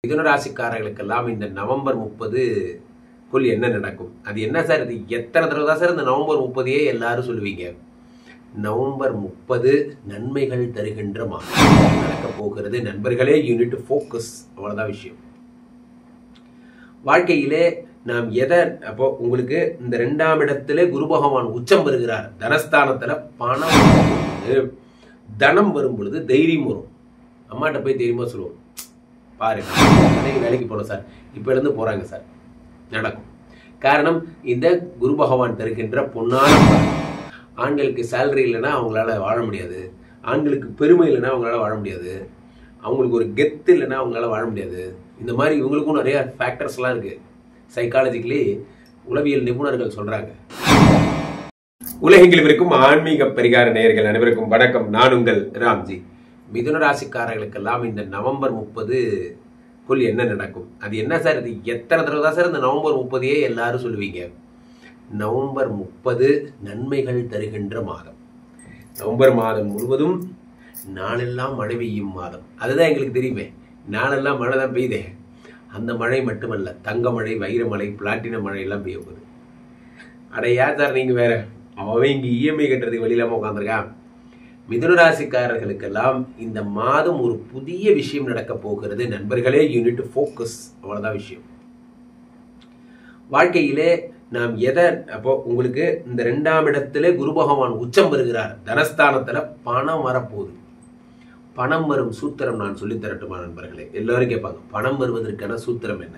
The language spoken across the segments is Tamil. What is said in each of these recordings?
மிதுன ராசிக்காரர்களுக்கெல்லாம் இந்த நவம்பர் 30 என்ன நடக்கும்? அது என்ன சார்? இது எத்தனை தடவை தான் சார் இந்த நவம்பர் 30 எல்லாரும் சொல்லுவீங்க? நவம்பர் 30 நன்மைகள் தருகின்ற மாதம் நடக்க போகிறது நண்பர்களே. யூனிட் ஃபோக்கஸ், அவ்வளவுதான் விஷயம். வாழ்க்கையிலே நாம் எதை அப்போ உங்களுக்கு இந்த 2ஆம் இடத்துல குரு பகவான் உச்சம் பெறுகிறார். தனஸ்தானத்துல பணம் தனம் வரும் பொழுது தைரியம் வரும். அம்மாட்ட போய் தைரியமா சொல்லுவோம், பாருங்க வேலைக்கு போறோம் சார், இப்ப இருந்து போறாங்க சார், நடக்கும். காரணம், இந்த குரு பகவான் தருகின்ற பொன்னான ஆண்களுக்கு சேலரி இல்லைன்னா அவங்களால வாழ முடியாது, ஆண்களுக்கு பெருமை இல்லைன்னா அவங்களால வாழ முடியாது, அவங்களுக்கு ஒரு கெத்து இல்லைன்னா அவங்களால வாழ முடியாது. இந்த மாதிரி இவங்களுக்கும் நிறைய ஃபேக்டர்ஸ்லாம் இருக்கு. சைக்காலஜிக்கலி உளவியல் நிபுணர்கள் சொல்றாங்க. உலகெங்கிலும் இருக்கும் ஆன்மீக பரிகார நேயர்கள் அனைவருக்கும் வணக்கம். நான் உங்கள் ராம்ஜி. மிதுன ராசிக்காரர்களுக்கெல்லாம் இந்த நவம்பர் 30 என்ன நடக்கும்? அது என்ன சார்? இது எத்தனை தடவை தான் சார் இந்த நவம்பர் 30 எல்லாரும் சொல்லுவீங்க? நவம்பர் 30 நன்மைகள் தருகின்ற மாதம். நவம்பர் மாதம் முழுவதும் நாளெல்லாம் மழை பெய்யும் மாதம். அதுதான் எங்களுக்கு தெரியுமே, நாளெல்லாம் மழை தான் பெய்யுதே. அந்த மழை மட்டுமல்ல, தங்க மழை, வைரமழை, பிளாட்டின மழை எல்லாம் பெய்ய போகுது. அடையா சார் நீங்க வேற, அவன் இங்க இஎம்ஐ கட்டுறதுக்கு வெளியிலாம உட்காந்துருக்கான். மிதுன ராசிக்காரர்களுக்கெல்லாம் இந்த மாதம் ஒரு புதிய விஷயம் நடக்க போகிறது நண்பர்களே. யூனிட் ஃபோக்கஸ், அவ்வளவுதான் விஷயம். வாழ்க்கையிலே நாம் எதை அப்போ உங்களுக்கு இந்த 2ஆம் இடத்துல குரு பகவான் உச்சம் பெறுகிறார். தனஸ்தானத்துல பணம் வரப்போகுது. பணம் வரும் சூத்திரம் நான் சொல்லி தரட்டுமா நண்பர்களே? எல்லாரும் கேட்பாங்க, பணம் வருவதற்கான சூத்திரம் என்ன?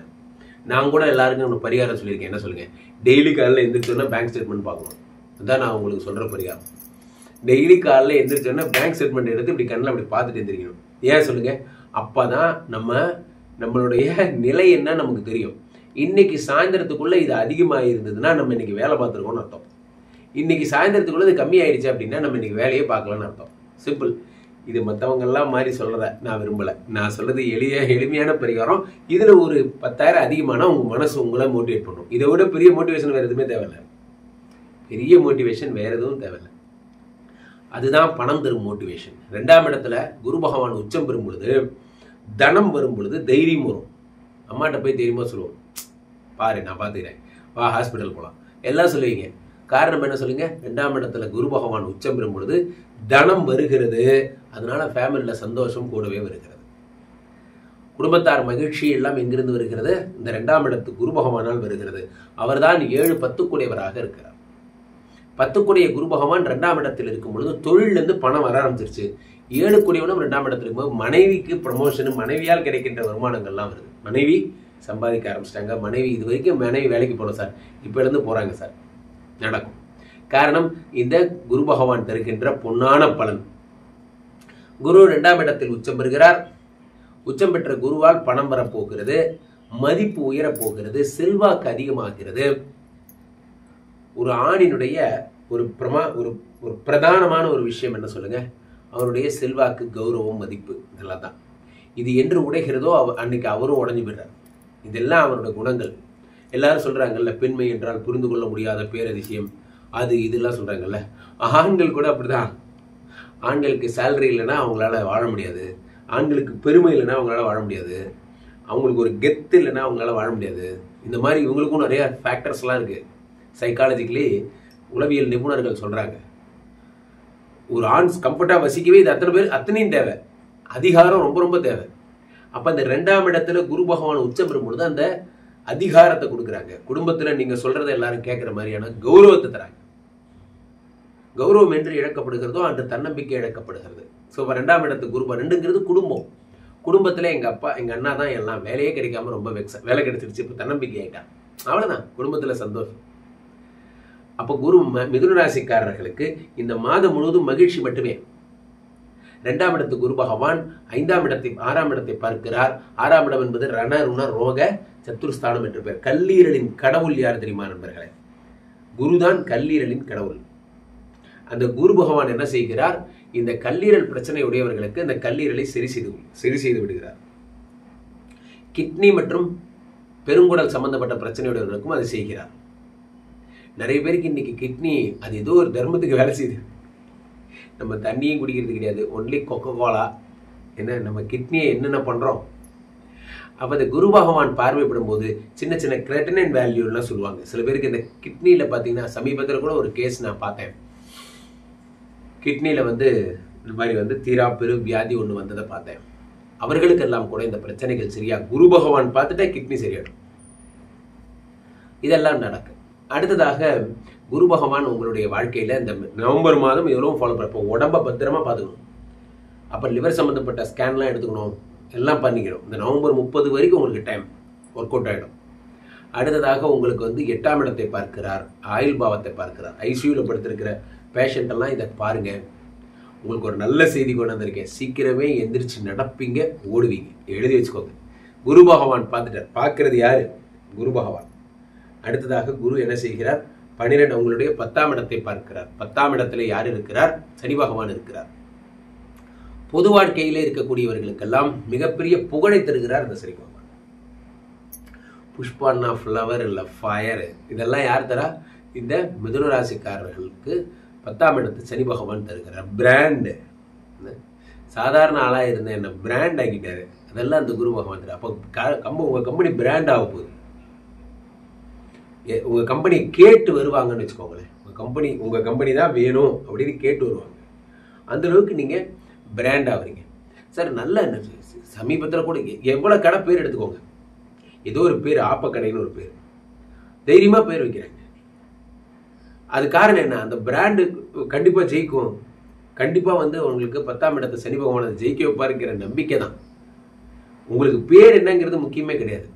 நான் கூட எல்லாருக்கும் ஒரு பரிகாரம் சொல்லியிருக்கேன். என்ன சொல்லுங்க? டெய்லி காலையில் எந்திரிச்சோன்னா பேங்க் ஸ்டேட்மெண்ட் பார்க்கணும். அதுதான் நான் உங்களுக்கு சொல்ற பரிகாரம். டெய்லி காலையில் எந்திரிச்சோன்னா பேங்க் ஸ்டேட்மெண்ட் எடுத்து இப்படி கண்ணில் அப்படி பார்த்துட்டு எந்திரிக்கணும். ஏன் சொல்லுங்க? அப்பதான் நம்மளுடைய நிலை என்ன நமக்கு தெரியும். இன்னைக்கு சாயந்தரத்துக்குள்ள இது அதிகமாக இருந்ததுன்னா நம்ம இன்னைக்கு வேலை பார்த்துருக்கோம்னு அர்த்தம். இன்னைக்கு சாயந்தரத்துக்குள்ள இது கம்மியாயிடுச்சு அப்படின்னா நம்ம இன்னைக்கு வேலையே பார்க்கலான்னு அர்த்தம். சிம்பிள். இது மற்றவங்கெல்லாம் மாதிரி சொல்றத நான் விரும்பல. நான் சொல்றது எளிமையான பரிகாரம். இதுல ஒரு 10,000 அதிகமானா உங்க மனசு உங்களை மோட்டிவேட் பண்ணும். இதை விட பெரிய மோட்டிவேஷன் வேற எதுவுமே தேவையில்லை. பெரிய மோட்டிவேஷன் வேற எதுவும் தேவையில்லை. அதுதான் பணம் தரும் மோட்டிவேஷன். 2ஆம் இடத்துல குரு பகவான் உச்சம் பெறும் பொழுது தனம் வரும் பொழுது தைரியம் வரும். அம்மாட்ட போய் தைரியமா சொல்லுவோம், பாரு நான் பார்த்துக்கிறேன், வா ஹாஸ்பிட்டல் போகலாம் எல்லாம் சொல்லுவீங்க. காரணம் என்ன சொல்லுங்க? 2ஆம் இடத்துல குரு பகவான் உச்சம் பெறும் பொழுது தனம் வருகிறது. அதனால ஃபேமிலியில சந்தோஷம் கூடவே வருகிறது. குடும்பத்தார் மகிழ்ச்சி எல்லாம் எங்கிருந்து வருகிறது? இந்த 2ஆம் இடத்து குரு பகவானால் வருகிறது. அவர்தான் 7 10 இருக்கிறார். 10 குரு பகவான் 2ஆம் இடத்தில் இருக்கும் பொழுது தொழில இருந்து பணம் வர ஆரம்பிச்சிருச்சு. 7 கூடியவனும் 2ஆம் இடத்துல இருக்கும்போது மனைவிக்கு ப்ரமோஷன், மனைவியால் கிடைக்கின்ற வருமானங்கள்லாம் வருது. மனைவி சம்பாதிக்க ஆரம்பிச்சிட்டாங்க. மனைவி இது வரைக்கும் மனைவி வேலைக்கு போகணும் சார், இப்ப இருந்து போறாங்க சார், நடக்கும். காரணம், இந்த குரு பகவான் தருகின்ற பொன்னான பலன். குரு 2ஆம் இடத்தில் உச்சம் பெறுகிறார். உச்சம் பெற்ற குருவால் பணம் வரப்போகிறது, மதிப்பு உயரப்போகிறது, செல்வாக்கு அதிகமாகிறது. ஒரு ஆணினுடைய ஒரு பிரதானமான ஒரு விஷயம் என்ன சொல்லுங்க? அவருடைய செல்வாக்கு, கௌரவம், மதிப்பு, இதெல்லாம் தான். இது என்று உடைகிறதோ அன்னைக்கு அவரும் உடஞ்சு போயிடுறார். இதெல்லாம் அவருடைய குணங்கள். எல்லாரும் சொல்றாங்கல்ல, பெண்மை என்றால் புரிந்து கொள்ள முடியாத பேரதிசயம், அது இதெல்லாம் சொல்றாங்கல்ல. ஆண்கள் கூட அப்படிதான். ஆண்களுக்கு சேலரி இல்லைன்னா அவங்களால வாழ முடியாது, ஆண்களுக்கு பெருமை இல்லைன்னா அவங்களால வாழ முடியாது, அவங்களுக்கு ஒரு கெத்து இல்லைன்னா அவங்களால வாழ முடியாது. இந்த மாதிரி இவங்களுக்கும் நிறைய ஃபேக்டர்ஸ்லாம் இருக்கு. சைக்காலஜிக்கலி உளவியல் நிபுணர்கள் சொல்றாங்க. ஒரு ஆண் கம்ஃபர்ட்டா வசிக்கவே இது அத்தனையும் தேவை. அதிகாரம் ரொம்ப ரொம்ப தேவை. அப்ப அந்த 2ஆம் இடத்துல குரு பகவான் உச்சம் பெறும் பொழுது அந்த அதிகாரத்தை கொடுக்குறாங்க. குடும்பத்துல நீங்க சொல்றதை எல்லாரும் கேட்கிற மாதிரியான கௌரவத்தை தராங்க. கௌரவம் என்று இழக்கப்படுகிறதோ அன்று தன்னம்பிக்கை இழக்கப்படுகிறது. ஸோ 2ஆம் இடத்து குரு 2ங்கிறது குடும்பம். குடும்பத்துல எங்க அப்பா எங்க அண்ணா தான் எல்லாம், வேலையே கிடைக்காம ரொம்ப வேலை கிடைச்சிருச்சு, இப்ப தன்னம்பிக்கை ஆயிட்டான், அவ்வளவுதான், குடும்பத்துல சந்தோஷம். அப்ப குரு மிதுன ராசிக்காரர்களுக்கு இந்த மாதம் முழுவதும் மகிழ்ச்சி மட்டுமே. 2ஆம் இடத்து குரு பகவான் 6ஆம் இடத்தை பார்க்கிறார். 6ஆம் இடம் என்பது ரண ருண ரோக சத்துருஸ்தானம் என்று பெயர். கல்லீரலின் கடவுள் யார் தெரியுமா நண்பர்களே? குருதான் கல்லீரலின் கடவுள். அந்த குரு பகவான் என்ன செய்கிறார்? இந்த கல்லீரல் பிரச்சனை உடையவர்களுக்கு இந்த கல்லீரலை சரி செய்து விடுகிறார். கிட்னி மற்றும் பெருங்குடல் சம்பந்தப்பட்ட பிரச்சனையுடையவர்களுக்கும் அதை செய்கிறார். நிறைய பேருக்கு இன்னைக்கு கிட்னி அது ஏதோ ஒரு தர்மத்துக்கு வேலை செய்யுது. நம்ம தண்ணியும் குடிக்கிறது கிடையாது, ஒன்லி கொக்கோ கோலா. என்ன நம்ம கிட்னியை என்னென்ன பண்றோம்? அப்போ இந்த குரு பகவான் பார்வைப்படும் போது சின்ன சின்ன கிரெட்டினின் வேல்யூலாம் சொல்லுவாங்க. சில பேருக்கு இந்த கிட்னியில் பார்த்தீங்கன்னா சமீபத்தில் கூட ஒரு கேஸ் நான் பார்த்தேன். கிட்னியில் வந்து இந்த மாதிரி வந்து தீரா பெரு வியாதி ஒன்று வந்ததை பார்த்தேன். அவர்களுக்கெல்லாம் கூட இந்த பிரச்சனைகள் சரியா குரு பகவான் பார்த்துட்டா கிட்னி சரியாடும். இதெல்லாம் நடக்கும். அடுத்ததாக குரு பகவான் உங்களுடைய வாழ்க்கையில் இந்த நவம்பர் மாதம் எவ்வளோ ஃபாலோ பண்ண உடம்பை பத்திரமா பார்த்துக்கணும். அப்போ லிவர் சம்மந்தப்பட்ட ஸ்கேன்லாம் எடுத்துக்கணும், எல்லாம் பண்ணிக்கணும். இந்த நவம்பர் 30 வரைக்கும் உங்களுக்கு டைம் ஒர்க் அவுட் ஆகிடும். அடுத்ததாக உங்களுக்கு வந்து 8ஆம் இடத்தை பார்க்கிறார், ஆயுள் பாவத்தை பார்க்கிறார். ஐசியூவில் படுத்திருக்கிற பேஷண்ட் எல்லாம் இதை பாருங்க. உங்களுக்கு ஒரு நல்ல செய்தி கொண்டு வந்திருக்கேன். சீக்கிரமே எந்திரிச்சு நடப்பீங்க, ஓடுவீங்க. எழுதி வச்சுக்கோங்க. குரு பகவான் பார்த்துட்டார். பார்க்கறது யாரு? குரு பகவான். அடுத்ததாக குரு என்ன செய்கிறார்? 12 உங்களுடைய 10ஆம் இடத்தை பார்க்கிறார். 10ஆம் இடத்துல யார் இருக்கிறார்? சனி பகவான் இருக்கிறார். பொது வாழ்க்கையிலே இருக்கக்கூடியவர்களுக்கெல்லாம் மிகப்பெரிய புகழை தருகிறார் இந்த சனி பகவான். புஷ்பான்னா ஃப்ளவர் இல்லை, ஃபயர். இதெல்லாம் யார் தரா? இந்த மிதுன ராசிக்காரர்களுக்கு 10ஆம் இடத்து சனி பகவான் தருகிறார். பிராண்டு. சாதாரண ஆளாக இருந்த என்ன பிராண்ட் ஆக்கிட்டாரு. அதெல்லாம் அந்த குரு பகவான் தர. அப்போ உங்கள் கம்பெனி பிராண்ட் ஆக போகுது. உங்கள் கம்பெனி கேட்டு வருவாங்கன்னு வச்சுக்கோங்களேன். உங்கள் கம்பெனி தான் வேணும் அப்படின்னு கேட்டு வருவாங்க. அந்த அளவுக்கு நீங்கள் பிராண்ட் ஆகுறீங்க சார். நல்ல சமீபத்தில் கூட எவ்வளோ கடை பேர் எடுத்துக்கோங்க. ஏதோ ஒரு பேர், ஆப்பக்கடைன்னு ஒரு பேர், தைரியமாக பேர் வைக்கிறாங்க. அது காரணம் என்ன? அந்த பிராண்டு கண்டிப்பாக ஜெயிக்கும். கண்டிப்பாக வந்து உங்களுக்கு 10ஆம் இடத்தை சனி பகவானை ஜெயிக்க வைப்பாருங்கிற நம்பிக்கை தான். உங்களுக்கு பேர் என்னங்கிறது முக்கியமே கிடையாது.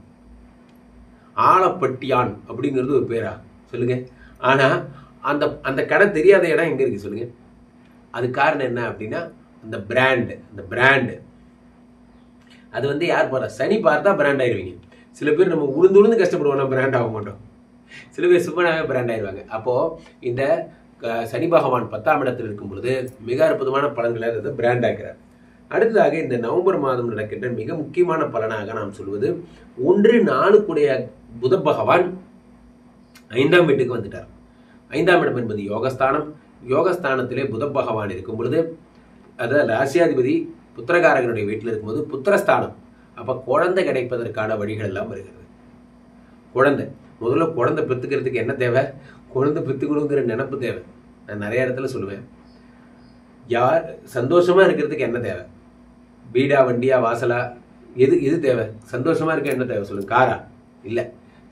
ஆலப்பட்டியான் அப்படிங்கிறது ஒரு பேரா சொல்லுங்க. ஆனா அந்த கடை தெரியாத இடம் எங்க இருக்கு சொல்லுங்க. அது காரணம் என்ன அப்படின்னா அந்த பிராண்டு. அது வந்து யார் பார்த்தா? சனி பார்த்தா பிராண்ட் ஆயிடுவீங்க. சில பேர் நம்ம உளுந்து கஷ்டப்படுவோம், பிராண்ட் ஆக மாட்டோம். சில பேர் சும்மனாவே பிராண்ட் ஆயிடுவாங்க. அப்போ இந்த சனி பகவான் 10ஆம் இடத்தில் இருக்கும் பொழுது மிக அற்புதமான பலன்களை அதை பிராண்ட் ஆக்கிறார். அடுத்ததாக இந்த நவம்பர் மாதம் நடக்கின்ற மிக முக்கியமான பலனாக நாம் சொல்வது 1-4 கூடிய புத பகவான் 5ஆம் வீட்டுக்கு வந்துட்டார். 5ஆம் இடம் என்பது யோகஸ்தானம். யோகஸ்தானத்திலே புத பகவான் இருக்கும் பொழுது, அதாவது ராசியாதிபதி புத்திரகாரகனுடைய வீட்டில் இருக்கும்போது புத்திரஸ்தானம். அப்ப குழந்தை கிடைப்பதற்கான வழிகள் எல்லாம் வருகிறது. முதல்ல குழந்தை பெற்றுக்கிறதுக்கு என்ன தேவை? குழந்தை பெற்றுக்கணுங்கிற நினைப்பு தேவை. நான் நிறைய இடத்துல சொல்லுவேன். யார் சந்தோஷமா இருக்கிறதுக்கு என்ன தேவை? வீடா, வண்டியா, வாசலா, எது தேவை? சந்தோஷமா இருக்க என்ன தேவை சொல்லுங்க? காரா? இல்லை.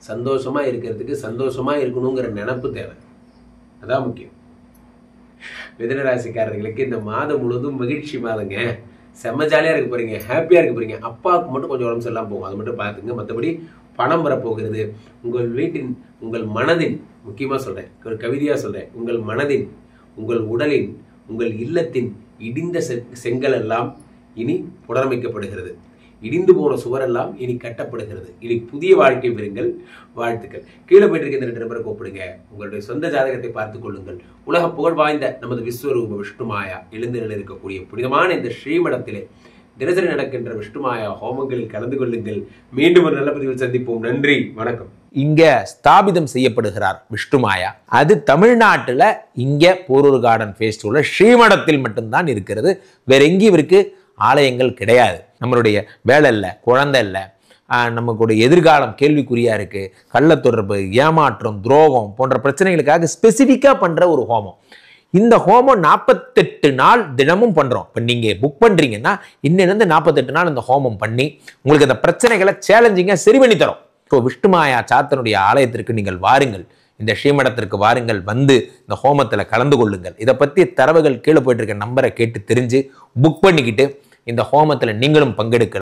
சந்தோஷமா இருக்கிறதுக்கு சந்தோஷமா இருக்கணுங்கிற நினைப்பு தேவை. அதான் முக்கியம். மிதுன ராசிக்காரர்களுக்கு இந்த மாதம் முழுவதும் மகிழ்ச்சி மாதங்க. செம்ம ஜாலியா இருக்க போறீங்க, ஹாப்பியா இருக்க போறீங்க. அப்பாவுக்கு மட்டும் கொஞ்சம் உடம்பு சரியில்லாம போகும், அது மட்டும் பார்த்துங்க. மற்றபடி பணம் வரப்போகிறது. உங்கள் மனதின், முக்கியமா சொல்றேன், ஒரு கவிதையா சொல்றேன், உங்கள் மனதின், உங்கள் உடலின், உங்கள் இல்லத்தின் இடிந்த செங்கல் எல்லாம் இனி புனரமைக்கப்படுகிறது. இடிந்து போன சுவரெல்லாம் இனி கட்டப்படுகிறது. இனி புதிய வாழ்க்கை பெறுங்கள். வாழ்த்துக்கள். கீழே போயிட்டு இருக்க இந்த 2 நம்பரை கூப்பிடுங்க. உங்களுடைய சொந்த ஜாதகத்தை பார்த்துக் கொள்ளுங்கள். உலக புகழ் வாய்ந்த நமது விஸ்வரூப விஷ்ணுமாயா எழுந்துகள் இருக்கக்கூடிய புனிதமான இந்த ஸ்ரீமடத்திலே தினசரி நடக்கின்ற விஷ்ணுமாயா ஹோமங்களில் கலந்து கொள்ளுங்கள். மீண்டும் ஒரு நல்ல பதிவில் சந்திப்போம். நன்றி, வணக்கம். இங்க ஸ்தாபிதம் செய்யப்படுகிறார் விஷ்ணுமாயா. அது தமிழ்நாட்டுல இங்க போரூர் கார்டன் ஃபேஸ் 2ல ஸ்ரீமடத்தில் மட்டும்தான் இருக்கிறது. வேற எங்கேயும் இவருக்கு ஆலயங்கள் கிடையாது. நம்மளுடைய வேலை இல்லை, குழந்தை இல்லை, நமக்குடைய எதிர்காலம் கேள்விக்குறியா இருக்கு, கள்ள தொடர்பு, ஏமாற்றம், துரோகம் போன்ற பிரச்சனைகளுக்காக ஸ்பெசிஃபிக்கா பண்ற ஒரு ஹோமம். இந்த ஹோமம் 48 நாள் தினமும் பண்றோம். இப்போ நீங்க புக் பண்றீங்கன்னா இன்னிலிருந்து 48 நாள் இந்த ஹோமம் பண்ணி உங்களுக்கு அந்த பிரச்சனைகளை சேலஞ்சிங்கா சரி பண்ணி தரோம். இப்போ விஷ்ணுமாயா சாத்தனுடைய ஆலயத்திற்கு நீங்கள் வாருங்கள். இந்த ஸ்ரீமடத்திற்கு வாருங்கள். வந்து இந்த ஹோமத்தில் கலந்து கொள்ளுங்கள். இதை பற்றி தரவுகள் கீழே போயிட்டு இருக்க நம்பரை கேட்டு தெரிஞ்சு புக் பண்ணிக்கிட்டு இந்த ஹோமத்தில் நீங்களும் பங்கெடுக்கலாம்.